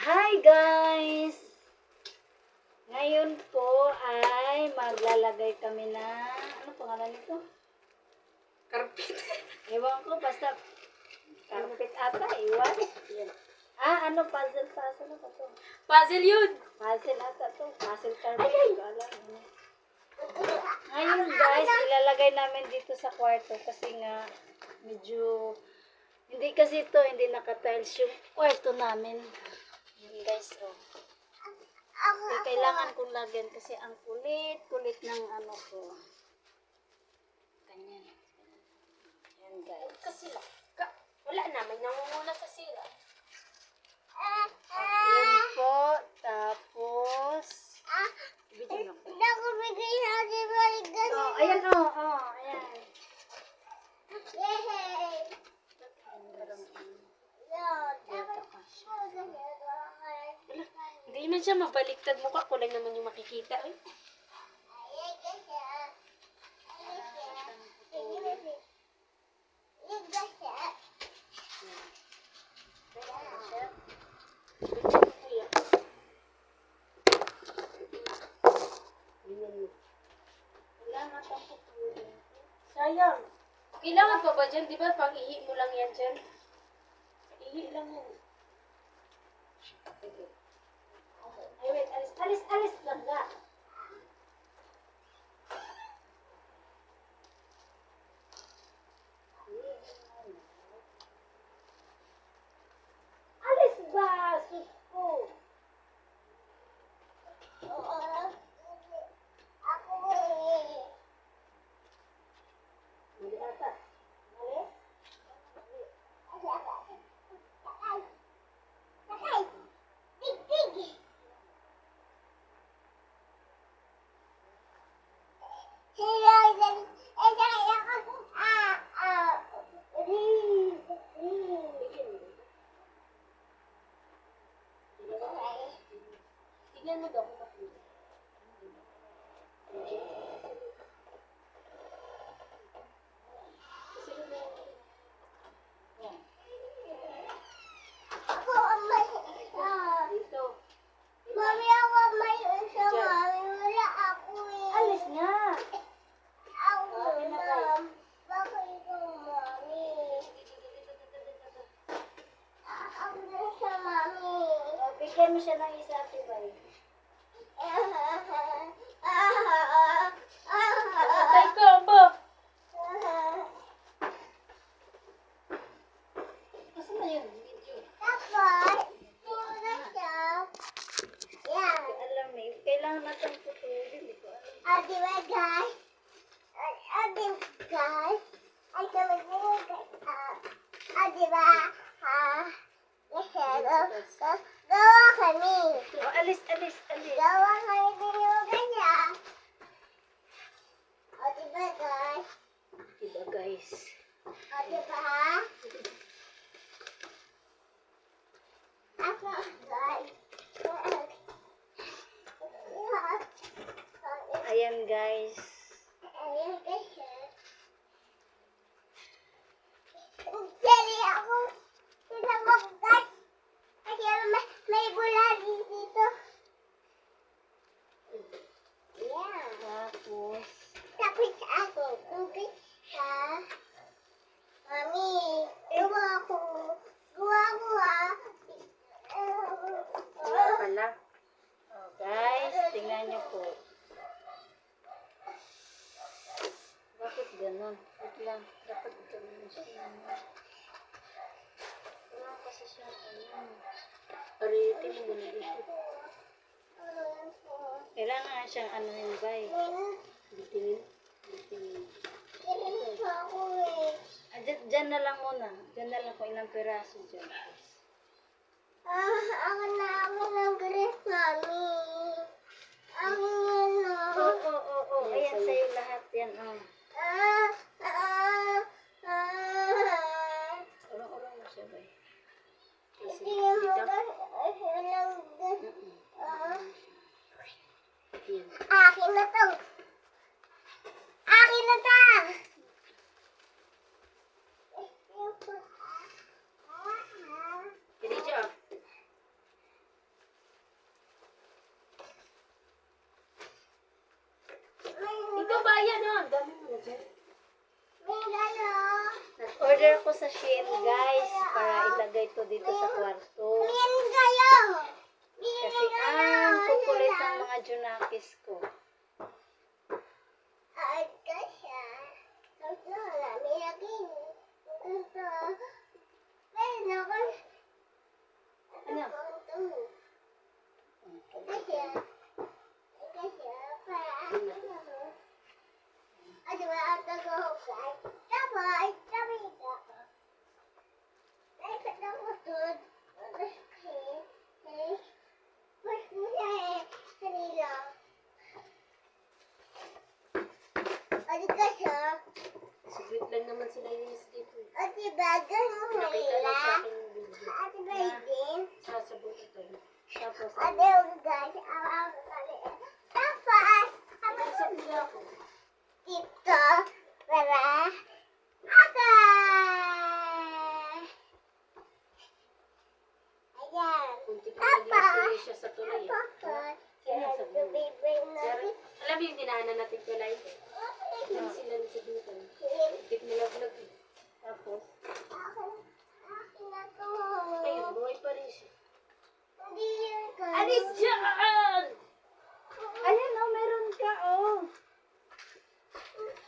Hi guys! Ngayon po ay maglalagay kami na, ano pangalan nito? Carpet. Ewan ko, basta carpet ata, iwan. Ano, puzzle na ba to? Puzzle yun. Puzzle ata to, puzzle carpet. Hindi ko alam. Ngayon guys, ilalagay namin dito sa kwarto kasi nga medyo, hindi naka-tiles yung kwarto namin. Yun guys, oh. Kailangan kong lagyan kasi ang kulit ng ano ko. Ganyan. Yan guys. Kasi wala na, may nangunguna sa sira. Yan po. Tapos, video na po. Oh, ayan oh. Ayan. Hindi man siya mabaliktad mukha ko lang naman yung makikita. Eh. Sayang. Kailangan pa ba dyan? Di ba pang ihi mo lang yan dyan? Ihi lang yan. Ay, wait. Alis lang ga. Alis ba? Sus ko. Hindi ata. Alis? Tignan mo daw. Dito. Mami, ako may isa, mami. Wala ako eh. Alis nga. Ako lang. Bakit ito, mami? Ako na siya, mami. Bigyan mo siya ng isa, Ate Bay. Patay ka ba? Nasaan na yun? Video. Tapos, ito na siya. Yan. Alam eh, kailangan natin putulin. Hindi ko alam. Di ba, guys? Di ba, guys? Ay, kami mo, guys. Di ba? Gawa kami. Oh, alis. Gawa kami din yung ganyan. Di ba, guys? Diba guys? Di ba? Ako, guys. Ayan guys. Ayun kasi. Dali ako. Tinawag, guys. Kasi may bulali dito. Yeah. Tapos, Tapos ako, okay siya. Mami, gawa ko. Wala pala. oh guys, tingnan nyo po. Bakit ganun? Wait lang. Dapat ganun siya. Wala kasi siya. Ayun. Aritin mo na dito. Kailangan nga siyang ano yun ba eh. Bitinin. Ganun pa ako eh. Dyan na lang muna. Dyan na lang kung ilang piraso dyan. Ako na ng dress, mami. Ako na. Oo. Ayan sa'yo lahat yan. Oh. Urong-urong mo siya ba eh. Tingnan mo ba? Walang Yan. akin na to. Akin na to. Nag-order ako sa Shein, guys, para ilagay to dito sa kwarto. Clean kayo! Kasi ang kukulit ng mga junakis ko. Ay, kasya. Kasi wala, may lagay. Ito. Pero ako. Ano? Kasya. Kasya. Para ano. At diba, at nag-uhukay. Tapos, sabi ka. Ay, katapos. Mas mo siya kanila. Adi ka siya. Saglit lang naman sila yung dito. Adi bagan mo Nakita kanila. lang sa akin yung video. Adi bagan. Sasabog ito. Tapos, Adi guys, awang kali. Tapos, Nasap nila ako. dito para agay. Ayan. Kunti pa naging siya sa tulay. Tapos, Sinasabi mo. bibig natin. Alam mo yung dinaanan natin tulay? Yan sila sa dito. Ikit nila vlog eh. tapos, Akin na to. Ayun, buhay pa rin siya. Hindi yun ka. Alis dyan! ayan oh, meron ka oh.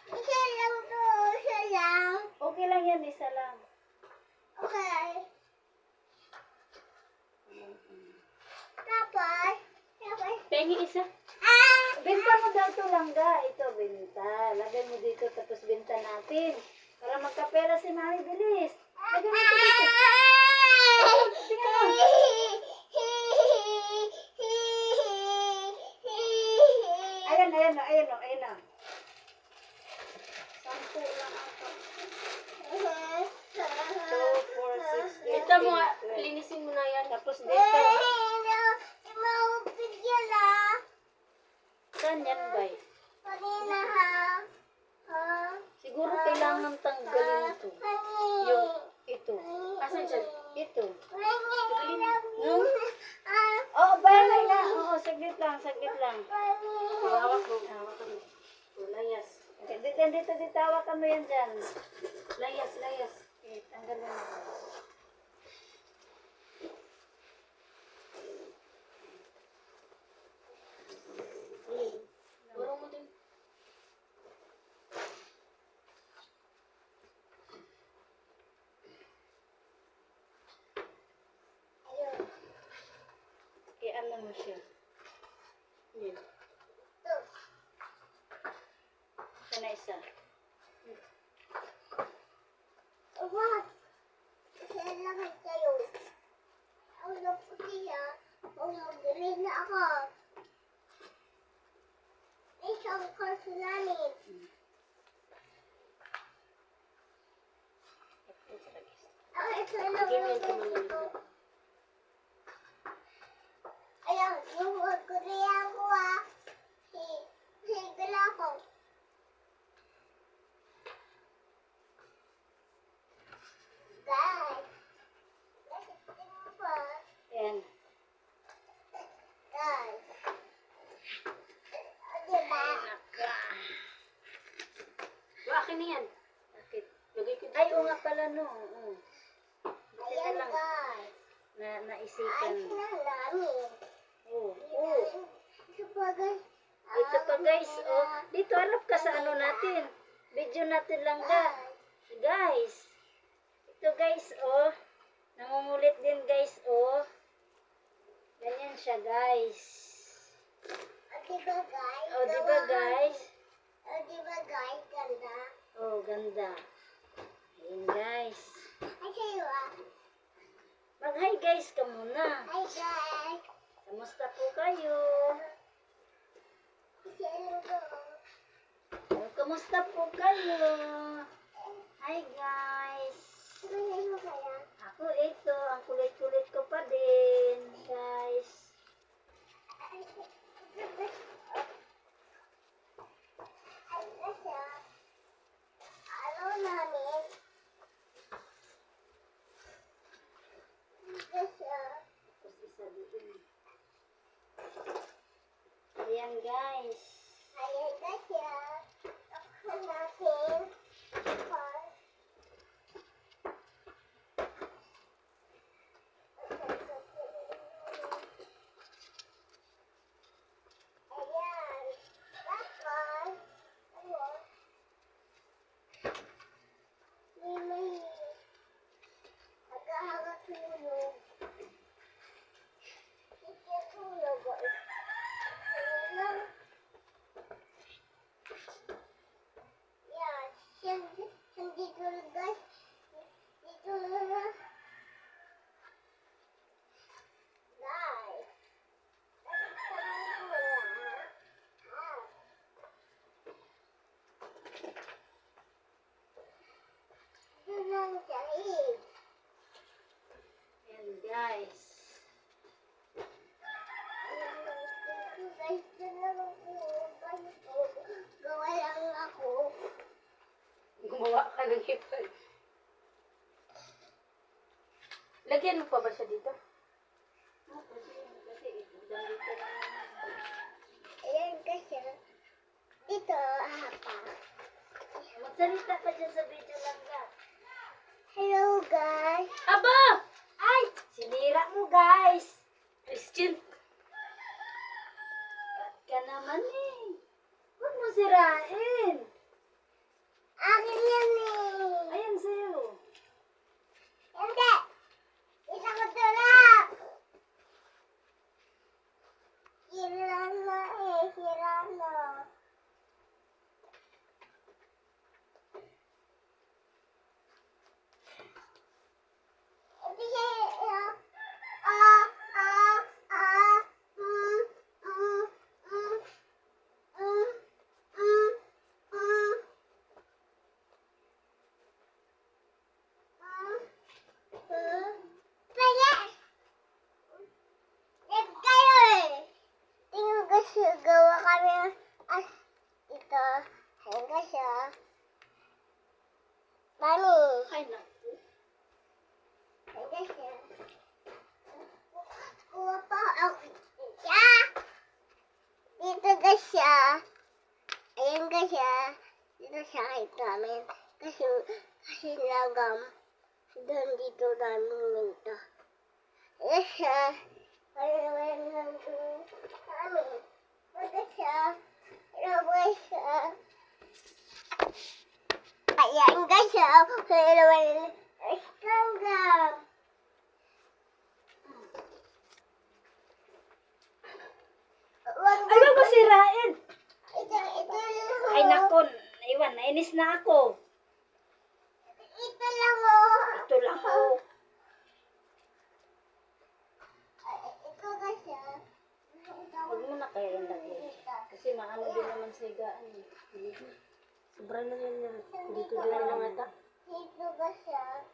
Isa lang to. Isa lang. Okay lang yan, isa lang. Okay. Tapos, Pengi isa. Benta mo daw ito lang ga. Ito, benta. Lagay mo dito, tapos benta natin. Para magkapera si Mami, bilis. Lagay mo ito dito. Tingnan mo. Ayan, ayan na, ayan na, ayan na. 10 lang ata. 2, 4, 6, 8, Ito mo, 10, 12. linisin mo na yan. Tapos dito. Maupigyan na. Saan yan, bay? Kanina ha. Ha? Siguro kailangan tanggalin ito. Yung ito. Asan dyan? Ito. No? Oh, bayan na. Oo, saglit lang, saglit lang. Hawak mo. Hawak mo. Layas. Dito, hawakan mo yan dyan. Layas, layas. Okay, tanggalin mo. Burong mo din. Okay, ano mo siya? Yan. Ito na isa. What? Kailangan kayo. Ang laputi ha. Kung magaling na ako. Isang kurso namin. Ito lang Ganyan ang ka man gusto ko. lang. Ayan, yung magkuriya ko ha. Higala ko. Guys. Nasitin mo ba? Yan. Guys. Diba? Yung akin na yan. Bakit? Lagay ko dito. Ay, oo nga pala no. Oo. Buti na Ayan lang guys. naisipan. Ayos na namin. Oo. Oo. Ito pa guys. Ito pa guys, oh. Dito harap ka sa ano natin. Video natin lang ga. Guys. Ito guys, oh. Nangungulit din guys, oh. Ganyan siya guys. Diba guys? Oh, di ba guys? Diba guys? Ganda. Oh, ganda. Ayan guys. Ay sa'yo ah. Mag-hi guys ka muna. Hi guys. Kamusta po kayo? Sa'yo ko. Oh, kamusta po kayo? Hi guys. Ano mo kaya? Ako ito, ang kulit-kulit ko pa din, guys. Ay, kasi ano namin? Kasi Tapos isa doon. Ayan guys. ayun kasi ako natin. Lalagyan mo pa ba siya dito? Ayan kasi. Dito, hapa. Magsalita ka dyan sa video lang ka. Hello, guys. Aba! Ay! Sinira mo guys! Christian. Ba't ka naman eh? Huwag mo sirain! Akin yan eh. Ayan sa'yo. Hindi. Isa ko tulak. Sira na eh. Sira na. Hindi siya, ah, ah, ah, mm, mm, mm, mm, mm, mm. Kaya, kayo eh. Tingnan ko siya, gawa kami as ito. Ayan ka siya. Mami. Ay, naku. Ayan ka siya. Kuha pa ako siya. Dito ka siya. Ayan ka siya. Dito sa kahit namin. Kasi lagam. Doon dito namin minta. Ayan siya. Ayan lang namin. Ayan siya. Ayan siya. Ayan ka siya. Ayan lagam. Ayaw mo sirain! Ito lang. Ay nako, iwan, nainis na ako. Ito lang oh. Ito lang oh. Ito ka siya. Huwag mo na kayo lagyan. Kasi maano din naman sa higaan. Sobra na yan. Dito din lang ata. Dito ka siya.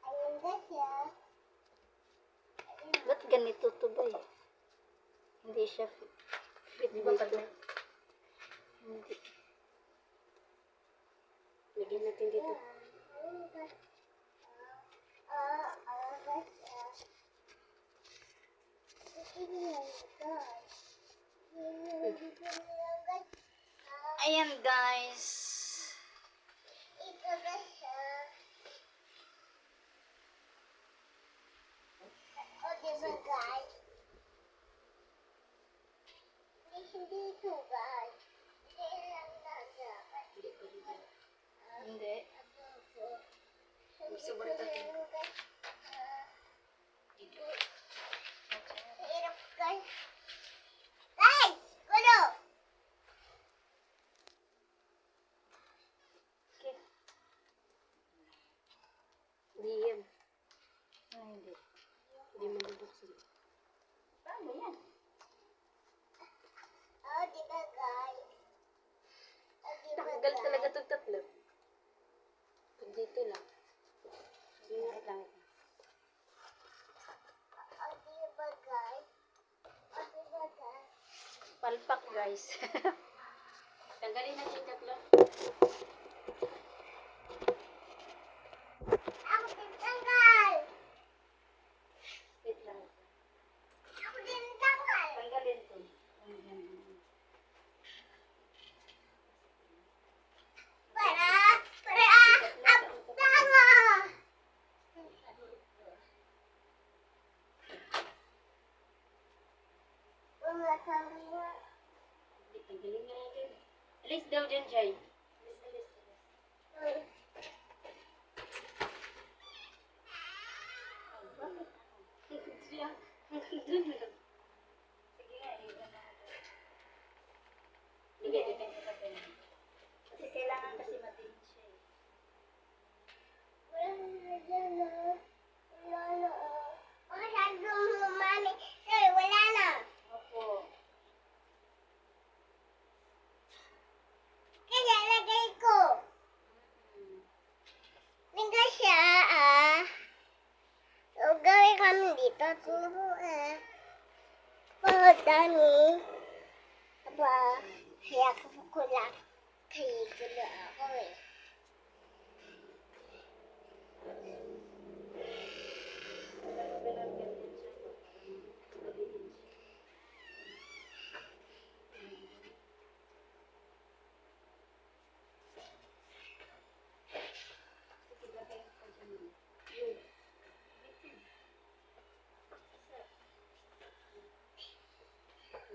Ayun ka siya. Ba't ganito to ba eh? Hindi siya fit. Di ba pag Hindi. lagyan natin dito. Ayun ka siya. Ayan guys. Ito ka siya. O, diba guys? Hindi ito guys. Hindi lang dapat. Hindi. Sobrang tatin. Hirap guys. Guys! Gulo! Okay. Hindi yan. Ay, hindi. Hindi mo bubuksan. Paano yan? O, diba guys? O, diba Tanggal guys? talaga itong tatlo. Pag dito lang. Ingat lang. O, diba guys? O, diba guys? Palpak guys. Tanggalin natin yung tatlo. Ako din tanggal! Wait lang. Ako din tanggal! Tanggalin to. Ayan. Tama! Wala kami na. Tanggalin nga natin. Alis daw dyan, Jai. Sige nga, iwan na ako. Bigay dito. Kasi kailangan kasi matinig siya eh. Wala na dyan na. Wala na. Masyado mo, mami. Sorry, wala na. Opo. Kaya lagay ko. Tingnan siya, ah. So, gawin kami dito. Tubo, ah. Pagod dami. Aba, kaya ko lang. Kaya ko na ako, eh.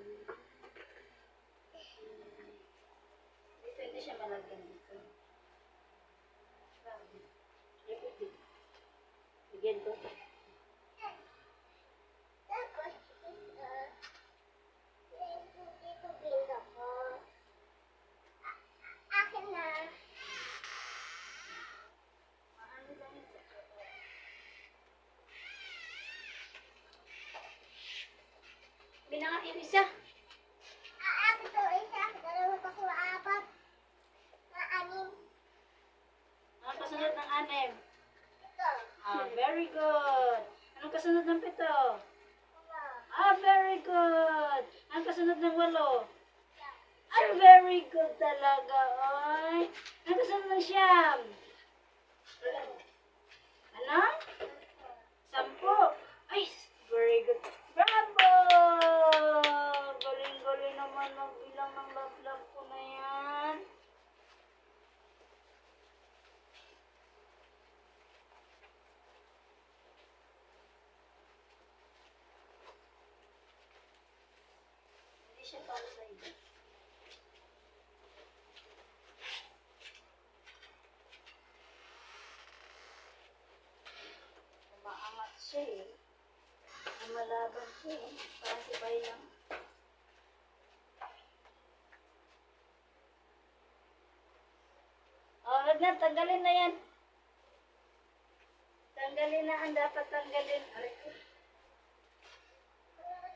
Dito, hindi siya malagyan dito. Bigyan ko. Tapos, dito pinto ko. Akin na. Maano lang yun sa kanya. Binangat yung isa. Akin to, isa. Dalawa pa ko, apat. Anim. Anong kasunod ng 6? Ito. Very good. Anong kasunod ng 7? Ano? Very good. Anong kasunod ng 8? Very good talaga, oy. Anong kasunod ng 9? Ano? 10. Ay, very good. Bravo! Galing-galing naman magbilang ng love-love ko na yan. Hindi siya para sa iyo. Umaangat siya eh. Lumalaban siya eh. Parang si Bay lang. Wag na. Tanggalin na yan. Tanggalin na ang dapat tanggalin. Aray ko.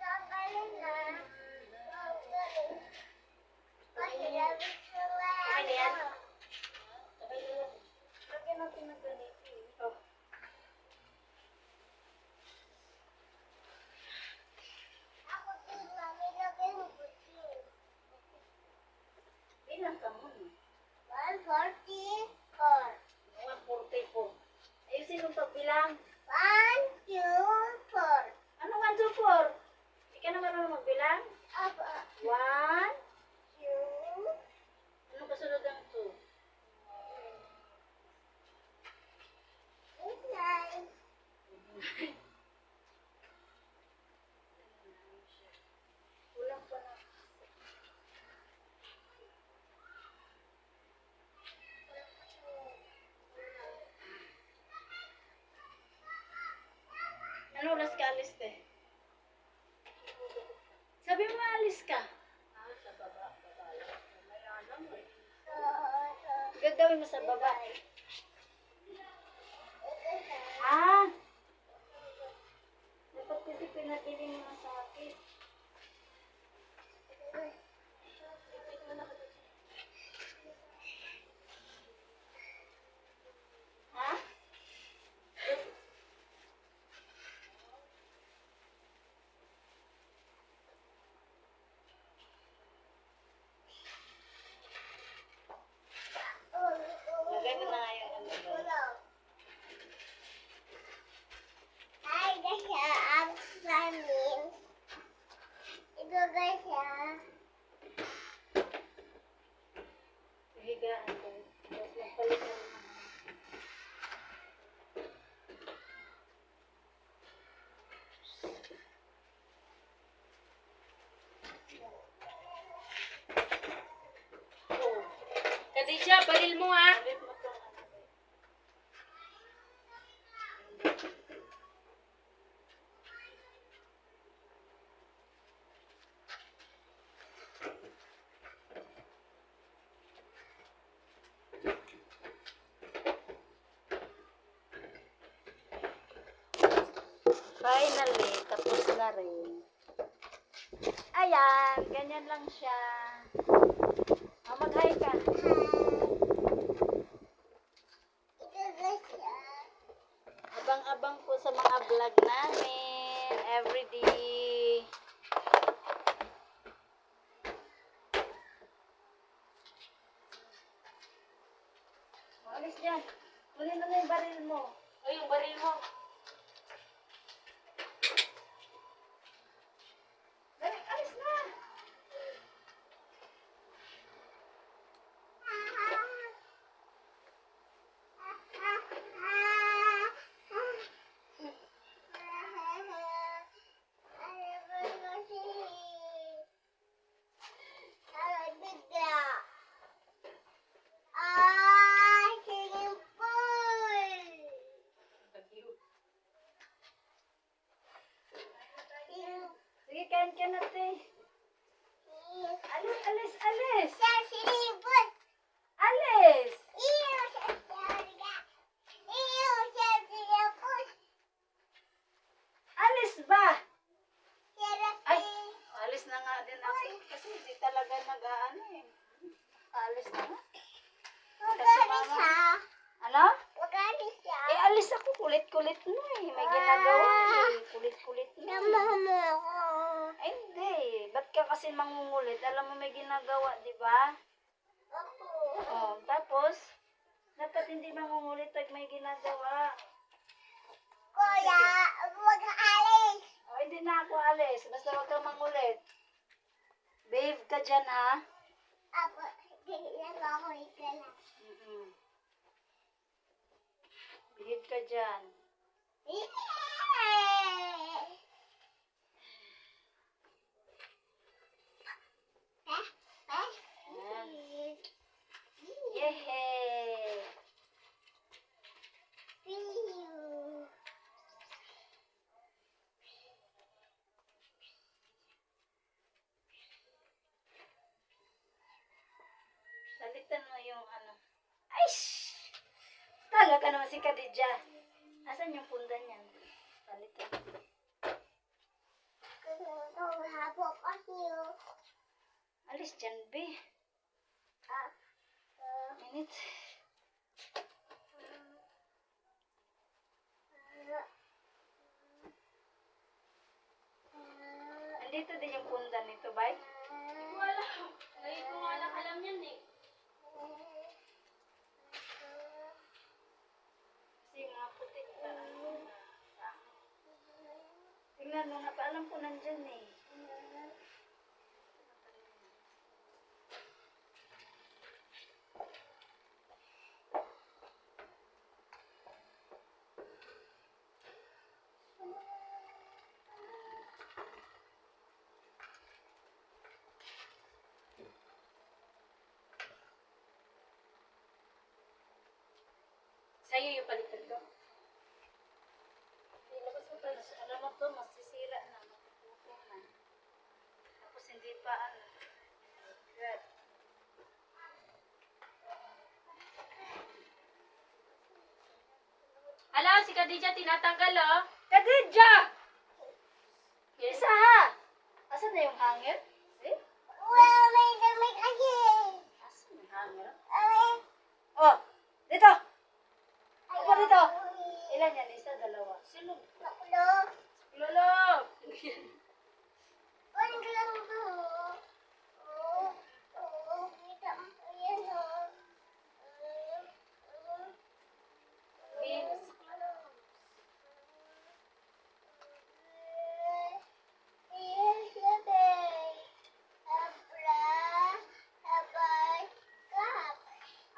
Tanggalin na. Tanggalin. Mahirap sila. Okay na yan? Okay na yan. Lagyan natin ng ganito eh. Oh. Ako din, mami, lagyan mo puti. Bilang ka muna. 144. 144. Ayusin yung pagbilang. 1, 2, 4. Ano 1, 2, 4? Hindi ka na marunong magbilang? Apa. 1. 2. Ano kasunod ng 2? 9. Kulang pa na. Ano oras ka alis te? Sabi mo alis ka. Sa baba. Mamaya lang eh. Gagawin mo sa baba. Dapat kasi pinatili mo na sa akin. Ha? Lagay mo na nga yung ano doon. Ay, siya ang namin. Ito guys siya. Higaan ko. Tapos magpalit ka naman. Khadija, baril mo ah. Palit mo tong ano. Finally, tapos na rin. Ayan, ganyan lang siya. Mag-hi ka. Ito guys siya. Abang-abang po sa mga vlog namin. Everyday. Alis dyan. Kunin mo na yung baril mo. Ay, yung baril mo. Dali, alis na. ka na, te. Iyo. Alis, alis, alis. Sa silibot. Alis. Iyo sa sarga. Iyo sa silibot. Alis ba? Sarap Ay, alis na nga din ako. Kasi hindi talaga nag-ano eh. Alis na nga. Magaling siya. Ano? Magaling siya. Eh, alis ako. Kulit-kulit mo eh. May ginagawa eh. Kulit-kulit mo. Sama mo ako. Ay, hindi. Ba't ka kasi mangungulit? Alam mo may ginagawa, di ba? Ako. Oh, tapos, dapat hindi mangungulit pag may ginagawa. Kuya, huwag alis. Oh, hindi na ako alis. Basta huwag kang mangulit. Babe ka dyan, ha? Apo, hindi lang ako ikala. Mm-mm. Behave ka dyan. Yehey! Salitan mo yung ano. Ay! Talaga naman si Khadija. Asan yung punda niyan? Salitan mo. Alis dyan, be. Minute. Andito din yung punda nito, bay? Wala. Ngayon ko nga lang alam yan eh. Kasi mga putik pa. Tingnan mo nga, paalam ko nandyan eh. Sa'yo yung palitan ko. Ilabas mo tayo. Alam mo to, masisira na. Matutupo na. Tapos hindi pa ano. Good. Ala, si Khadija tinatanggal oh. Khadija! Isa ha! Asan na yung hangin? Eh? Asan yung hangin? Oh! Dito! Apa dito? Ilan yan? Isa, dalawa. Sino? Lolo!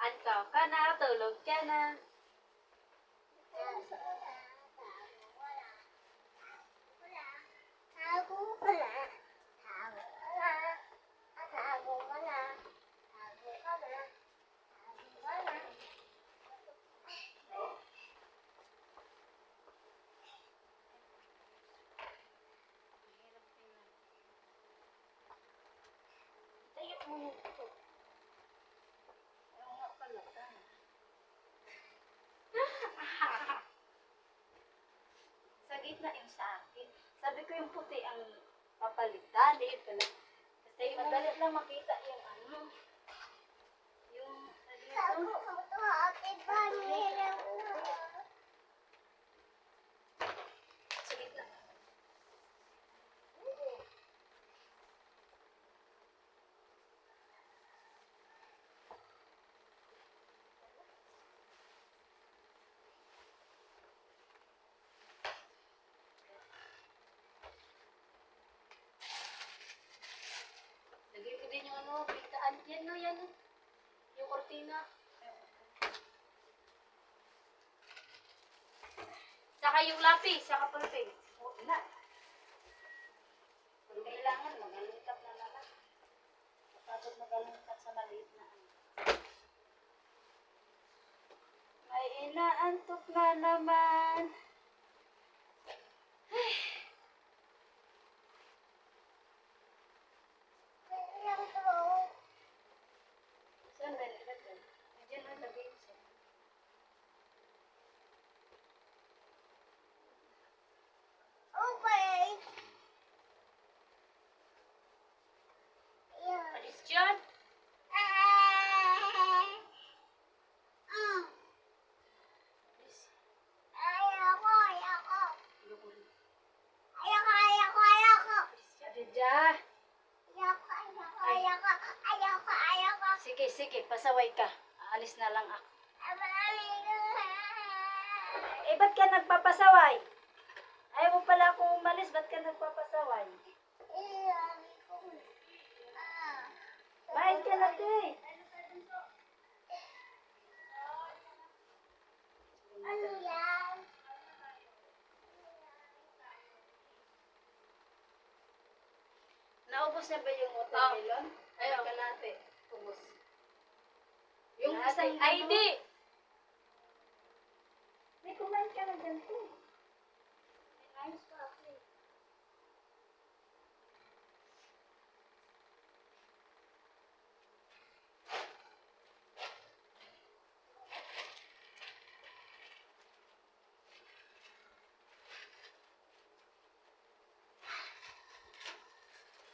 Anto ka na, tulog ka na. Tayo mo nito. Ayaw nga pala. Sa gitna yung sa akin. Sabi ko yung puti ang papalitan. Di pala. Kasi madali lang makita yung ano. Yung sa gitna. Lagay ko din yung ano, pintaan. Yan no, yan no. Yung kortina. Saka yung lapis, saka pulping. Oo na. Kung kailangan, magalungkap na naman. Kapag magalungkap sa maliit na ano. May inaantok na naman. magpapasaway ka. Aalis na lang ako. Eh, ba't ka nagpapasaway? Ayaw mo pala akong umalis, ba't ka nagpapasaway? Bahin ka na, Tuy. Ano yan? Naubos na ba yung watermelon? Ayaw. Kalate. Ubos. Yung Nasa isa, ay ano? di! May kumain ka na dyan, Tuy. Ayos pa ako eh.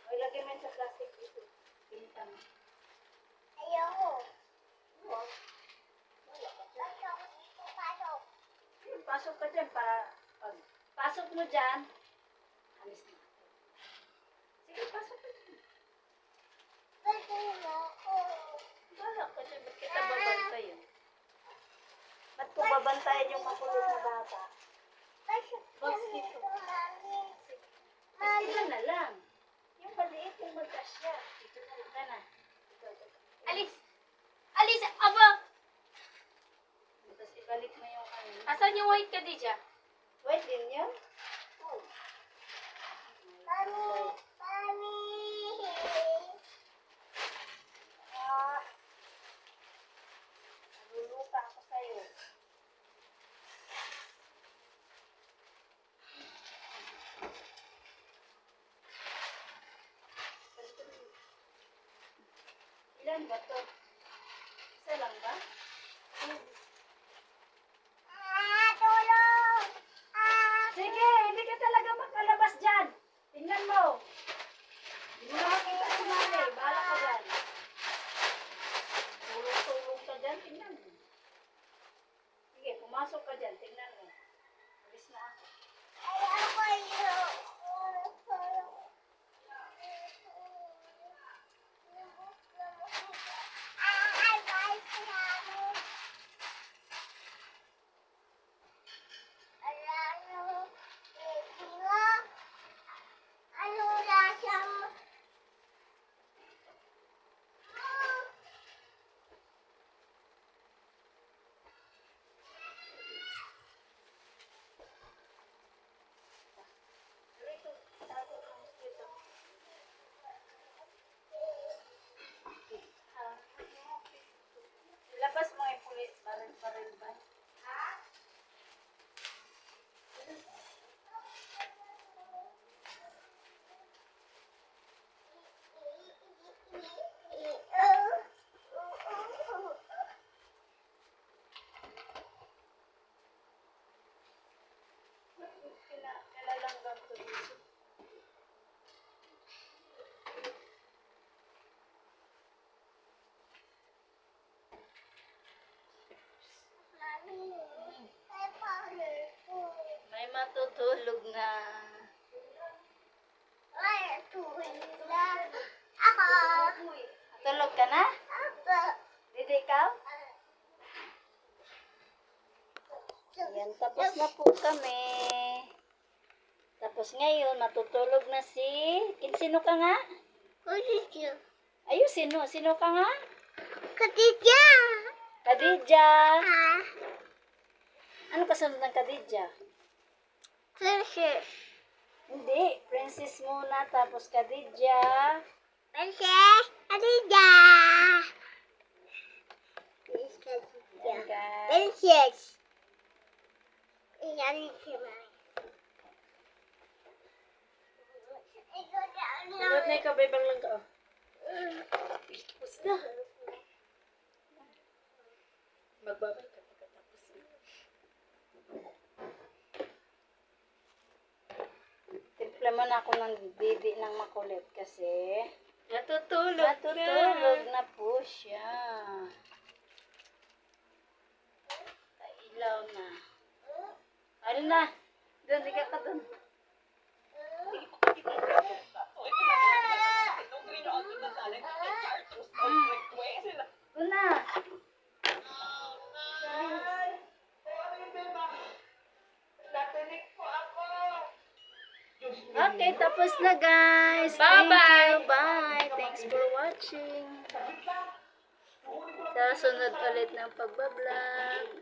O, ilagay mo yun sa plastic dito. Pintang. Ayoko. O, Ayoko dito pasok. yun, pasok ka dyan para pag pasok mo dyan, alis na. Sige, pasok ka dyan. Pwede na ako. Wala ka dyan, ba't kita babantayan? Ba't ko babantayan yung makulit na bata? Pasok ka Boss, dito, dito. mami. Mas ilan na lang. Yung maliit, yung magkasya. Dito na lang ka na. Alis! Alis! Aba! Tapos ibalik mo yung ano. Asan yung white ka, Dija? Wait din yun? Mami. Mami. Ah. Naluluka ako sa'yo. Ilan ba to? Isa lang ba? Tulong. Sige, hindi ka talaga makalabas dyan. Tingnan mo. Hindi mo makita si Mami. Bahala ka dyan. Tulong-tulong ka dyan. Tingnan mo. Sige, pumasok ka dyan. Tingnan mo. Alis na ako. Ayoko yun. Ano lasang Dito. Tago ka dito. Labas mo yung pulit. Baril-baril ba? Kailangan to dito. May matutulog na. Tulog ka na? Didi, ikaw? Ayan, tapos na po kami. Tapos ngayon, matutulog na si... Sino ka nga? Ayun, sino? Sino ka nga? Kadidya! Khadija. Ano kasunod ng Khadija? Princess. Hindi, princess muna, tapos Khadija. Princess Kadidya! Ayan, guys. Princess. Iyan si Mami. Sunod na ikaw, bebang lang ka. Tapos na. Magbabay ka pagkatapos. Timpla mo na ako ng didi ng makulit kasi Natutulog natutulog na po siya. Ilaw na. Ano na? Doon, di ka doon. Doon na. Okay, tapos na guys. Thank you. Bye. Thanks for watching. Sa sunod ulit ng pagbablog.